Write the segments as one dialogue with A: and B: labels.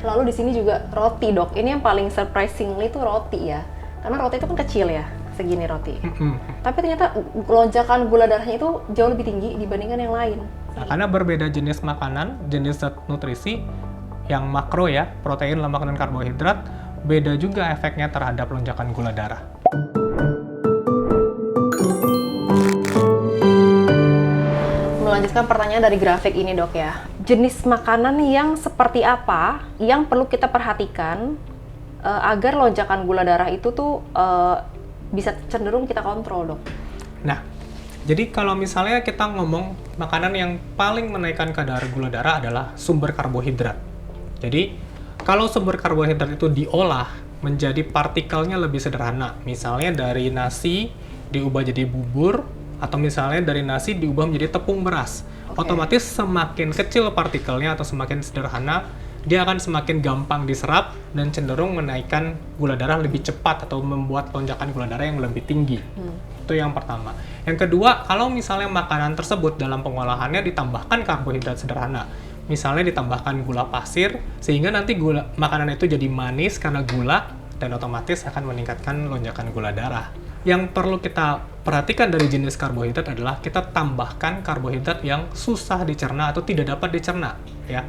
A: Lalu di sini juga roti, Dok. Ini yang paling surprisingly itu roti ya. Karena roti itu kan kecil ya, segini roti. Tapi ternyata lonjakan gula darahnya itu jauh lebih tinggi dibandingkan yang lain.
B: Nah, karena berbeda jenis makanan, jenis zat nutrisi, yang makro ya, protein, lemak, dan karbohidrat, beda juga efeknya terhadap lonjakan gula darah.
A: Melanjutkan pertanyaan dari grafik ini, Dok ya. Jenis makanan yang seperti apa yang perlu kita perhatikan agar lonjakan gula darah itu tuh bisa cenderung kita kontrol, Dok?
B: Nah, jadi kalau misalnya kita ngomong makanan yang paling menaikkan kadar gula darah adalah sumber karbohidrat. Jadi, kalau sumber karbohidrat itu diolah menjadi partikelnya lebih sederhana. Misalnya dari nasi diubah jadi bubur, atau misalnya dari nasi diubah menjadi tepung beras. Otomatis semakin kecil partikelnya atau semakin sederhana, dia akan semakin gampang diserap dan cenderung menaikkan gula darah lebih cepat atau membuat lonjakan gula darah yang lebih tinggi. Itu yang pertama. Yang kedua, kalau misalnya makanan tersebut dalam pengolahannya ditambahkan karbohidrat sederhana, misalnya ditambahkan gula pasir, sehingga nanti makanan itu jadi manis karena gula, dan otomatis akan meningkatkan lonjakan gula darah. Yang perlu kita perhatikan dari jenis karbohidrat adalah kita tambahkan karbohidrat yang susah dicerna atau tidak dapat dicerna, ya.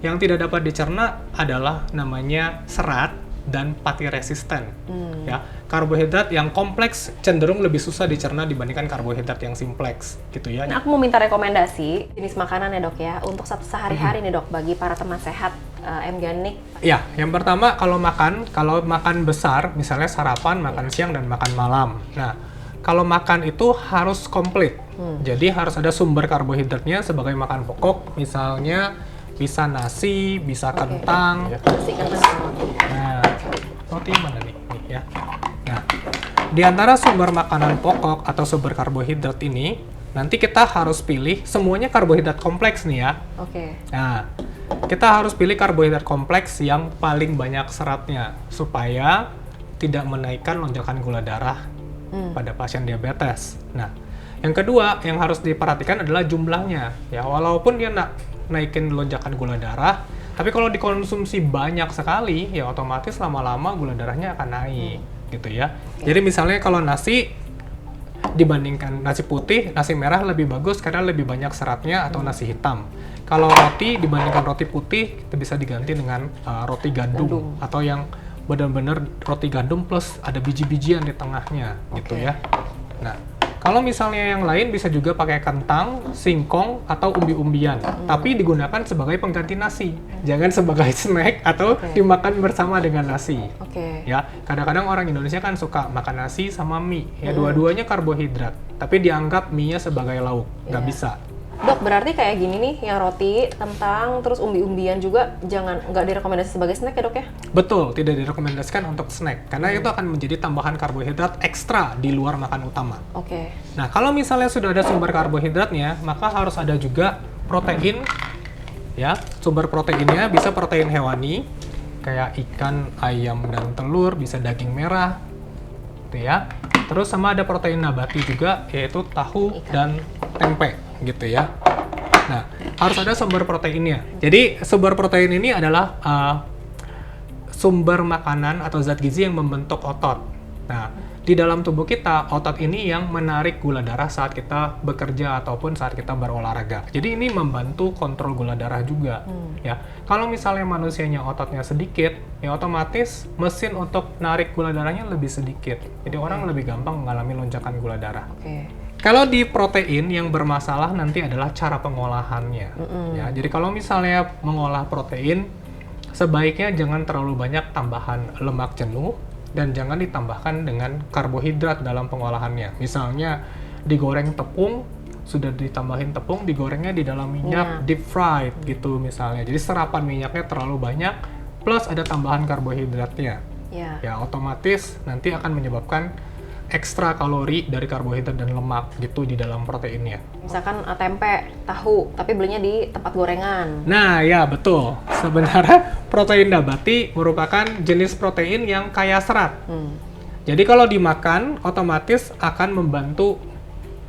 B: Yang tidak dapat dicerna adalah namanya serat dan pati resisten. Ya, karbohidrat yang kompleks cenderung lebih susah dicerna dibandingkan karbohidrat yang simpleks, gitu ya.
A: Nah, aku mau minta rekomendasi jenis makanan ya, Dok ya, untuk sehari-hari nih, Dok, bagi para teman sehat M-Ganik.
B: Ya, yang pertama kalau makan besar, misalnya sarapan, makan siang, dan makan malam. Nah, kalau makan itu harus komplit. Jadi harus ada sumber karbohidratnya sebagai makan pokok, misalnya bisa nasi, bisa kentang.
A: Nasi, kentang, roti.
B: Nah, roti mana nih? Ya. Nah, di antara sumber makanan pokok atau sumber karbohidrat ini, nanti kita harus pilih semuanya karbohidrat kompleks nih ya.
A: Oke.
B: Nah, kita harus pilih karbohidrat kompleks yang paling banyak seratnya supaya tidak menaikkan lonjakan gula darah pada pasien diabetes. Nah, yang kedua yang harus diperhatikan adalah jumlahnya. Ya, walaupun dia naikin lonjakan gula darah, tapi kalau dikonsumsi banyak sekali, ya otomatis lama-lama gula darahnya akan naik, gitu ya. Jadi misalnya kalau nasi dibandingkan nasi putih, nasi merah lebih bagus karena lebih banyak seratnya atau nasi hitam. Kalau roti dibandingkan roti putih, itu bisa diganti dengan roti gandum atau yang benar-benar roti gandum plus ada biji-bijian di tengahnya, gitu ya. Nah, kalau misalnya yang lain bisa juga pakai kentang, singkong, atau umbi-umbian. Tapi digunakan sebagai pengganti nasi. Jangan sebagai snack atau dimakan bersama dengan nasi. Ya, kadang-kadang orang Indonesia kan suka makan nasi sama mie. Ya, dua-duanya karbohidrat. Tapi dianggap mie-nya sebagai lauk. Nggak bisa.
A: Dok, berarti kayak gini nih, yang roti, kentang, terus umbi-umbian juga nggak direkomendasi sebagai snack ya, Dok ya?
B: Betul, tidak direkomendasikan untuk snack. Karena itu akan menjadi tambahan karbohidrat ekstra di luar makan utama. Nah, kalau misalnya sudah ada sumber karbohidratnya, maka harus ada juga protein. Ya, sumber proteinnya bisa protein hewani, kayak ikan, ayam, dan telur, bisa daging merah. Gitu ya. Terus sama ada protein nabati juga, yaitu tahu dan tempe. Gitu ya. Nah, harus ada sumber proteinnya. Jadi, sumber protein ini adalah sumber makanan atau zat gizi yang membentuk otot. Nah, di dalam tubuh kita, otot ini yang menarik gula darah saat kita bekerja ataupun saat kita berolahraga. Jadi, ini membantu kontrol gula darah juga. Ya, kalau misalnya manusianya ototnya sedikit, ya otomatis mesin untuk narik gula darahnya lebih sedikit. Jadi, orang lebih gampang mengalami lonjakan gula darah. Kalau di protein yang bermasalah nanti adalah cara pengolahannya. Ya, jadi kalau misalnya mengolah protein, sebaiknya jangan terlalu banyak tambahan lemak jenuh dan jangan ditambahkan dengan karbohidrat dalam pengolahannya. Misalnya digoreng tepung, sudah ditambahin tepung, digorengnya di dalam minyak deep fried gitu misalnya. Jadi serapan minyaknya terlalu banyak plus ada tambahan karbohidratnya. Ya, otomatis nanti akan menyebabkan ekstra kalori dari karbohidrat dan lemak gitu di dalam proteinnya.
A: Misalkan tempe, tahu, tapi belinya di tempat gorengan.
B: Nah, ya betul. Sebenarnya protein nabati merupakan jenis protein yang kaya serat. Jadi kalau dimakan, otomatis akan membantu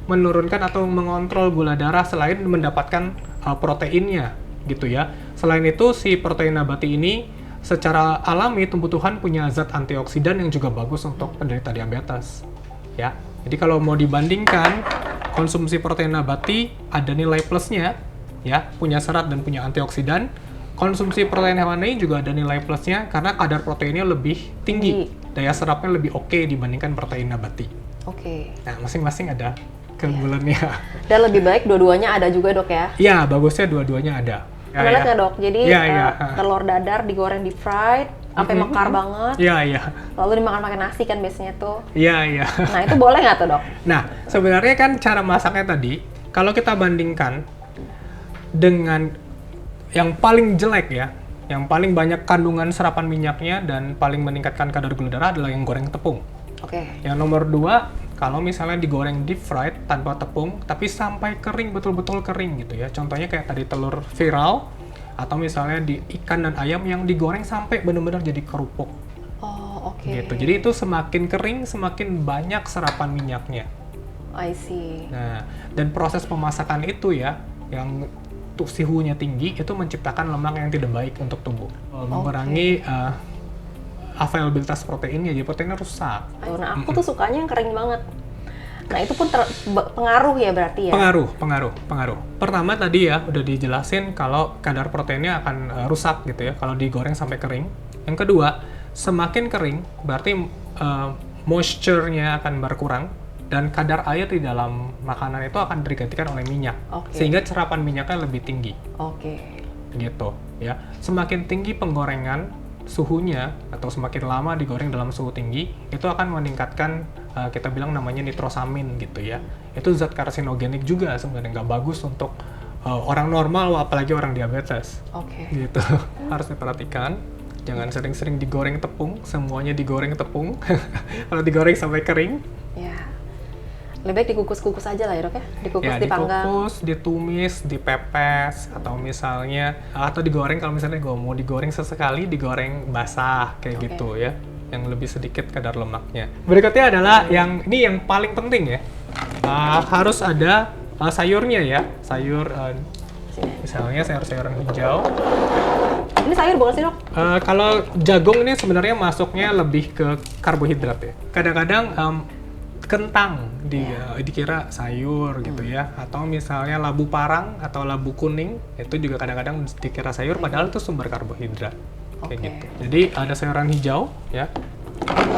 B: menurunkan atau mengontrol gula darah selain mendapatkan proteinnya, gitu ya. Selain itu, si protein nabati ini secara alami tumbuh-tumbuhan punya zat antioksidan yang juga bagus untuk penderita diabetes. Ya, jadi kalau mau dibandingkan konsumsi protein nabati ada nilai plusnya, ya, punya serat dan punya antioksidan. Konsumsi protein hewani juga ada nilai plusnya karena kadar proteinnya lebih tinggi, daya serapnya lebih oke dibandingkan protein nabati. Nah, masing-masing ada keunggulannya.
A: Dan lebih baik dua-duanya ada juga, Dok, ya?
B: Iya, bagusnya dua-duanya ada.
A: Menarik nggak, Dok? Jadi telur dadar digoreng di fried sampai mekar banget.
B: Iya.
A: Lalu dimakan pakai nasi kan biasanya tuh.
B: Iya.
A: Nah, itu boleh nggak tuh, Dok?
B: Nah, sebenarnya kan cara masaknya tadi, kalau kita bandingkan dengan yang paling jelek ya, yang paling banyak kandungan serapan minyaknya dan paling meningkatkan kadar gula darah adalah yang goreng tepung. Yang nomor 2, kalau misalnya digoreng deep fried tanpa tepung, tapi sampai kering, betul-betul kering gitu ya. Contohnya kayak tadi telur viral, atau misalnya di ikan dan ayam yang digoreng sampai benar-benar jadi kerupuk. Gitu. Jadi itu semakin kering, semakin banyak serapan minyaknya.
A: I see.
B: Nah, dan proses pemasakan itu ya, yang suhunya tinggi, itu menciptakan lemak yang tidak baik untuk tubuh. Mengurangi availabilitas proteinnya, jadi proteinnya rusak.
A: Nah, aku tuh sukanya yang kering banget. Nah, itu pun pengaruh ya berarti ya?
B: Pengaruh. Pertama tadi ya, udah dijelasin kalau kadar proteinnya akan rusak gitu ya, kalau digoreng sampai kering. Yang kedua, semakin kering, berarti moisture-nya akan berkurang, dan kadar air di dalam makanan itu akan digantikan oleh minyak. Sehingga serapan minyaknya lebih tinggi. Gitu ya. Semakin tinggi penggorengan, suhunya atau semakin lama digoreng dalam suhu tinggi, itu akan meningkatkan kita bilang namanya nitrosamin gitu ya. Itu zat karsinogenik juga sebenarnya, nggak bagus untuk orang normal, apalagi orang diabetes. Gitu. Harus diperhatikan, jangan sering-sering digoreng tepung, semuanya digoreng tepung. Kalau digoreng sampai kering.
A: Lebih baik dikukus-kukus aja lah ya, Dok ya? Dikukus, dipanggang.
B: Dikukus, ditumis, dipepes, atau misalnya, atau digoreng kalau misalnya mau digoreng sesekali, digoreng basah, kayak gitu ya. Yang lebih sedikit kadar lemaknya. Berikutnya adalah ini yang paling penting ya. Harus ada sayurnya ya. Sayur, misalnya sayur-sayuran hijau.
A: Ini sayur bukan sih, Dok?
B: Kalau jagung ini sebenarnya masuknya lebih ke karbohidrat ya. Kadang-kadang kentang dikira sayur gitu ya, atau misalnya labu parang atau labu kuning itu juga kadang-kadang dikira sayur, padahal itu sumber karbohidrat kayak gitu. Jadi ada sayuran hijau ya.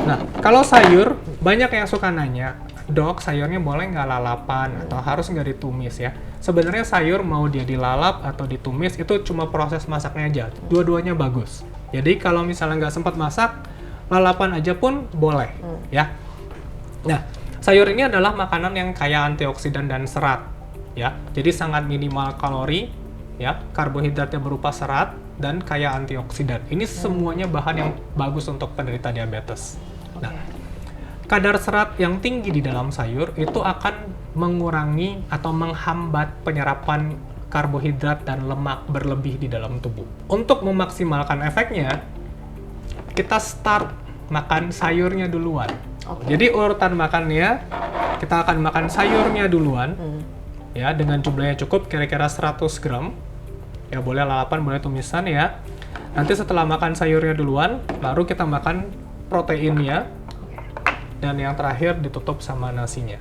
B: Nah, kalau sayur banyak yang suka nanya, Dok, sayurnya boleh nggak lalapan atau harus nggak ditumis ya? Sebenarnya sayur mau dia dilalap atau ditumis itu cuma proses masaknya aja, dua-duanya bagus. Jadi kalau misalnya nggak sempat masak, lalapan aja pun boleh ya. Nah, sayur ini adalah makanan yang kaya antioksidan dan serat, ya. Jadi sangat minimal kalori, ya. Karbohidratnya berupa serat dan kaya antioksidan. Ini semuanya bahan yang bagus untuk penderita diabetes. Nah, kadar serat yang tinggi di dalam sayur itu akan mengurangi atau menghambat penyerapan karbohidrat dan lemak berlebih di dalam tubuh. Untuk memaksimalkan efeknya, kita start makan sayurnya duluan. Jadi urutan makannya, kita akan makan sayurnya duluan, ya, dengan jumlahnya cukup, kira-kira 100 gram. Ya, boleh lalapan, boleh tumisan ya. Nanti setelah makan sayurnya duluan, baru kita makan proteinnya, dan yang terakhir ditutup sama nasinya.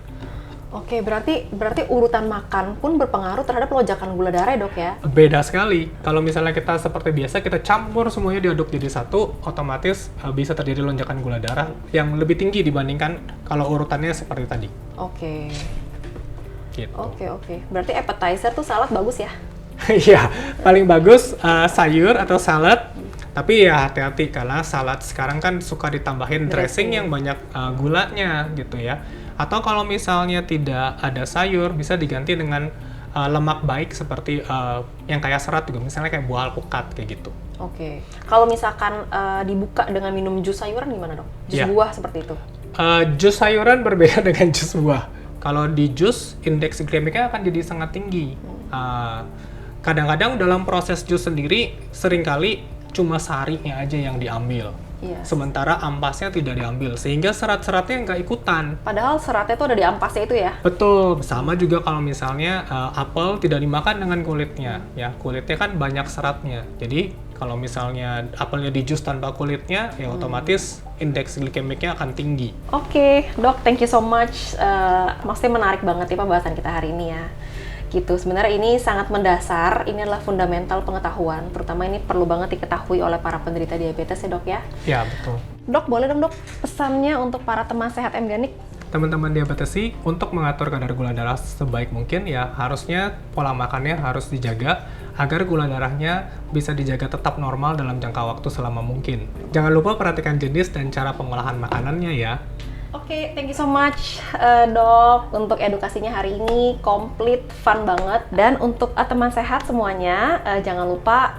A: Berarti urutan makan pun berpengaruh terhadap lonjakan gula darah ya, Dok ya?
B: Beda sekali. Kalau misalnya kita seperti biasa, kita campur semuanya diaduk jadi satu, otomatis bisa terjadi lonjakan gula darah yang lebih tinggi dibandingkan kalau urutannya seperti tadi. Gitu.
A: Berarti appetizer tuh salad bagus ya?
B: Iya, paling bagus sayur atau salad. Tapi ya hati-hati, karena salad sekarang kan suka ditambahin dressing yang banyak gulanya gitu ya. Atau kalau misalnya tidak ada sayur, bisa diganti dengan lemak baik seperti yang kayak serat juga, misalnya kayak buah alpukat kayak gitu.
A: Kalau misalkan dibuka dengan minum jus sayuran gimana, Dok? Jus buah seperti itu?
B: Jus sayuran berbeda dengan jus buah. Kalau di jus, indeks glikemiknya akan jadi sangat tinggi. Kadang-kadang dalam proses jus sendiri, seringkali cuma sarinya aja yang diambil. Sementara ampasnya tidak diambil, sehingga serat-seratnya nggak ikutan.
A: Padahal seratnya itu ada di ampasnya itu ya?
B: Betul, sama juga kalau misalnya apel tidak dimakan dengan kulitnya, ya kulitnya kan banyak seratnya. Jadi Kalau misalnya apelnya di jus tanpa kulitnya, ya otomatis indeks glikemiknya akan tinggi.
A: Oke, Dok, thank you so much. Maksudnya menarik banget ya pembahasan kita hari ini ya. Gitu, sebenarnya ini sangat mendasar, ini adalah fundamental pengetahuan, terutama ini perlu banget diketahui oleh para penderita diabetes ya dok ya?
B: Ya, betul.
A: Dok, boleh dong dok pesannya untuk para teman sehat M-Ganik?
B: Teman-teman diabetesi, untuk mengatur kadar gula darah sebaik mungkin ya harusnya pola makannya harus dijaga agar gula darahnya bisa dijaga tetap normal dalam jangka waktu selama mungkin. Jangan lupa perhatikan jenis dan cara pengolahan makanannya ya.
A: Oke, thank you so much dok untuk edukasinya hari ini, komplit, fun banget. Dan untuk teman sehat semuanya, jangan lupa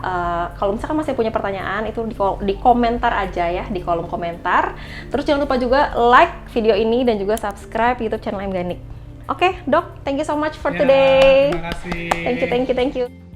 A: kalau misalkan masih punya pertanyaan itu di komentar aja ya, di kolom komentar. Terus jangan lupa juga like video ini dan juga subscribe YouTube channel M-Ganik. Oke, dok, thank you so much for today.
B: Terima kasih.
A: Thank you.